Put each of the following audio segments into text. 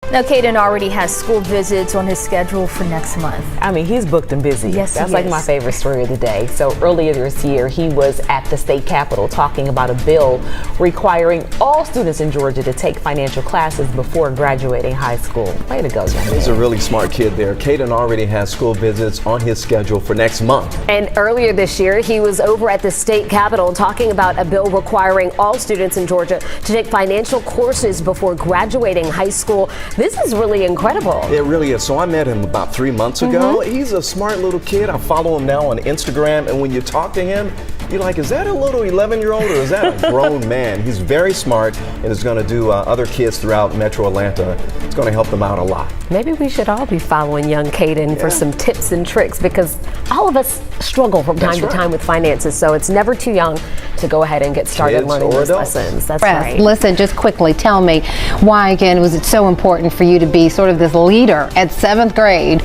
Now, Caden already has school visits on his schedule for next month. I mean, he's booked and busy. Yes, That's he like is. my favorite story of the day. So earlier this year, he was at the state capitol talking about a bill requiring all students in Georgia to take financial classes before graduating high school. Way to go, young man. He's a really smart kid there. Caden already has school visits on his schedule for next month. And earlier this year, he was over at the state capitol talking about a bill requiring all students in Georgia to take financial courses before graduating high school. This is really incredible. It really is. So I met him about 3 months ago. He's a smart little kid. I follow him now on Instagram. And when you talk to him, you're like, is that a little 11-year-old or is that a grown man? He's very smart and is going to do other kids throughout Metro Atlanta. It's going to help them out a lot. Maybe we should all be following young Caden for some tips and tricks, because all of us struggle from time to time with finances. So it's never too young to go ahead and get started Kids learning or those adults. lessons. That's right. Listen, just quickly tell me, why again was it so important for you to be sort of this leader at 7th grade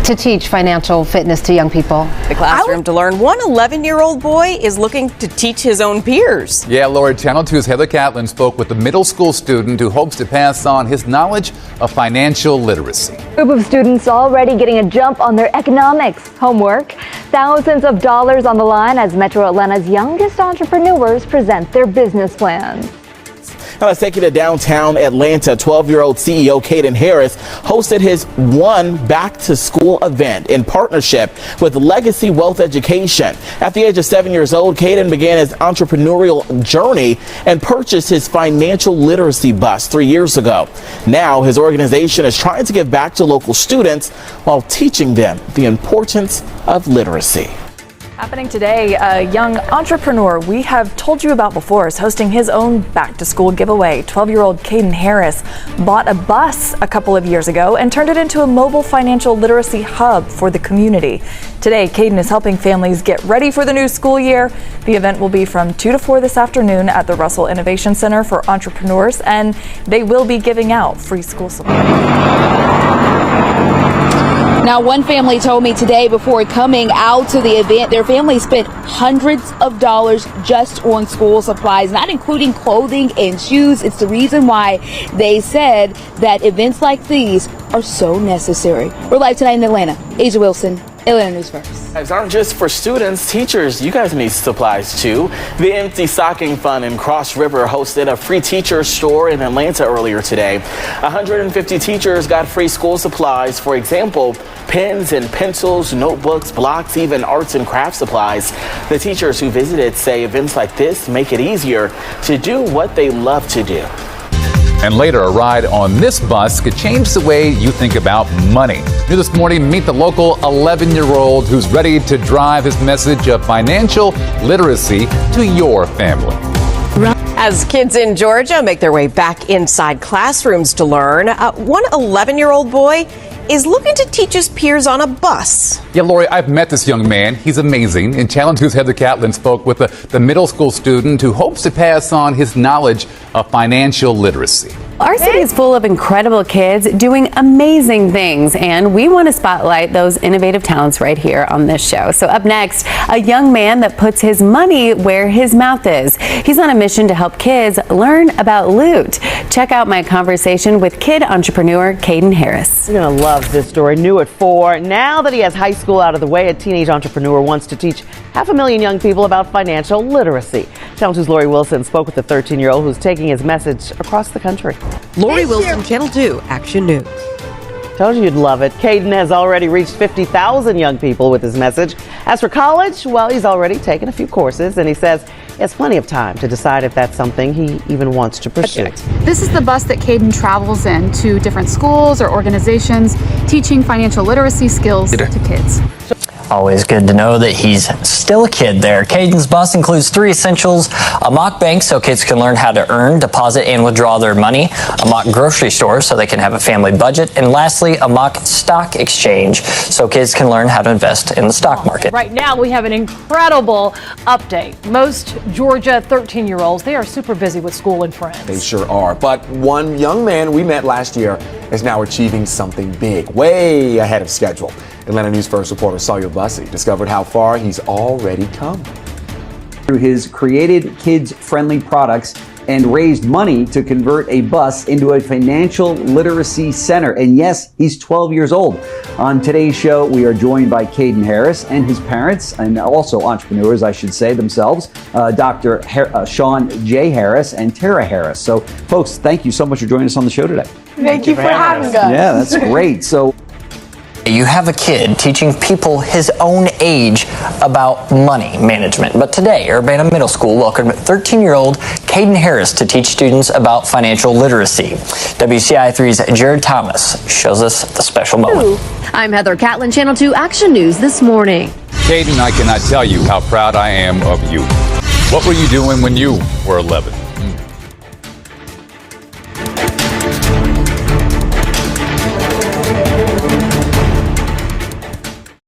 to teach financial fitness to young people? The classroom to learn. One 11-year-old boy is looking to teach his own peers. Yeah, Lori, Channel 2's Heather Catlin spoke with a middle school student who hopes to pass on his knowledge of financial literacy. Group of students already getting a jump on their economics homework. Thousands of dollars on the line as Metro Atlanta's youngest entrepreneurs present their business plans. Now let's take you to downtown Atlanta. 12-year-old CEO Caden Harris hosted his One Back to School event in partnership with Legacy Wealth Education. At the age of 7 years old, Caden began his entrepreneurial journey and purchased his financial literacy bus 3 years ago. Now his organization is trying to give back to local students while teaching them the importance of literacy. Happening today, a young entrepreneur we have told you about before is hosting his own back-to-school giveaway. 12-year-old Caden Harris bought a bus a couple of years ago and turned it into a mobile financial literacy hub for the community. Today, Caden is helping families get ready for the new school year. The event will be from 2 to 4 this afternoon at the Russell Innovation Center for Entrepreneurs, and they will be giving out free school supplies. Now, one family told me today before coming out to the event, their family spent hundreds of dollars just on school supplies, not including clothing and shoes. It's the reason why they said that events like these are so necessary. We're live tonight in Atlanta. Asia Wilson, Atlanta News First. It's aren't just for students, teachers, you guys need supplies too. The Empty Stocking Fund in Cross River hosted a free teacher store in Atlanta earlier today. 150 teachers got free school supplies. For example, pens and pencils, notebooks, blocks, even arts and crafts supplies. The teachers who visited say events like this make it easier to do what they love to do. And later, a ride on this bus could change the way you think about money. New this morning, meet the local 11-year-old who's ready to drive his message of financial literacy to your family. As kids in Georgia make their way back inside classrooms to learn, one 11-year-old boy is looking to teach his peers on a bus. Yeah, Lori, I've met this young man. He's amazing. And Channel 2's Heather Catlin spoke with the middle school student who hopes to pass on his knowledge of financial literacy. Our city is full of incredible kids doing amazing things, and we want to spotlight those innovative talents right here on this show. So up next, a young man that puts his money where his mouth is. He's on a mission to help kids learn about loot. Check out my conversation with kid entrepreneur Caden Harris. You're going to love this story. New at 4. Now that he has high school out of the way, a teenage entrepreneur wants to teach 500,000 young people about financial literacy. Channel 2's Lori Wilson spoke with the 13-year-old who's taking his message across the country. Lori Wilson, Channel 2 Action News. Told you you'd love it. Caden has already reached 50,000 young people with his message. As for college, well, he's already taken a few courses, and he says he has plenty of time to decide if that's something he even wants to pursue. This is the bus that Caden travels in to different schools or organizations, teaching financial literacy skills to kids. Always good to know that he's still a kid there. Caden's bus includes 3 essentials: a mock bank so kids can learn how to earn, deposit, and withdraw their money, a mock grocery store so they can have a family budget, and lastly, a mock stock exchange so kids can learn how to invest in the stock market. Right now, we have an incredible update. Most Georgia 13-year-olds, they are super busy with school and friends. They sure are. But one young man we met last year is now achieving something big, way ahead of schedule. Atlanta News First reporter Sawyer Bussey discovered how far he's already come. Through his created kids-friendly products, and raised money to convert a bus into a financial literacy center. And yes, he's 12 years old. On today's show, we are joined by Caden Harris and his parents, and also entrepreneurs, I should say, themselves, Dr. Sean J. Harris and Tara Harris. So, folks, thank you so much for joining us on the show today. Thank you for having us. Yeah, that's great. So, you have a kid teaching people his own age about money management. But today, Urbana Middle School welcomed 13-year-old Caden Harris to teach students about financial literacy. WCIA3's Jared Thomas shows us the special moment. I'm Heather Catlin, Channel 2 Action News this morning. Caden, I cannot tell you how proud I am of you. What were you doing when you were 11?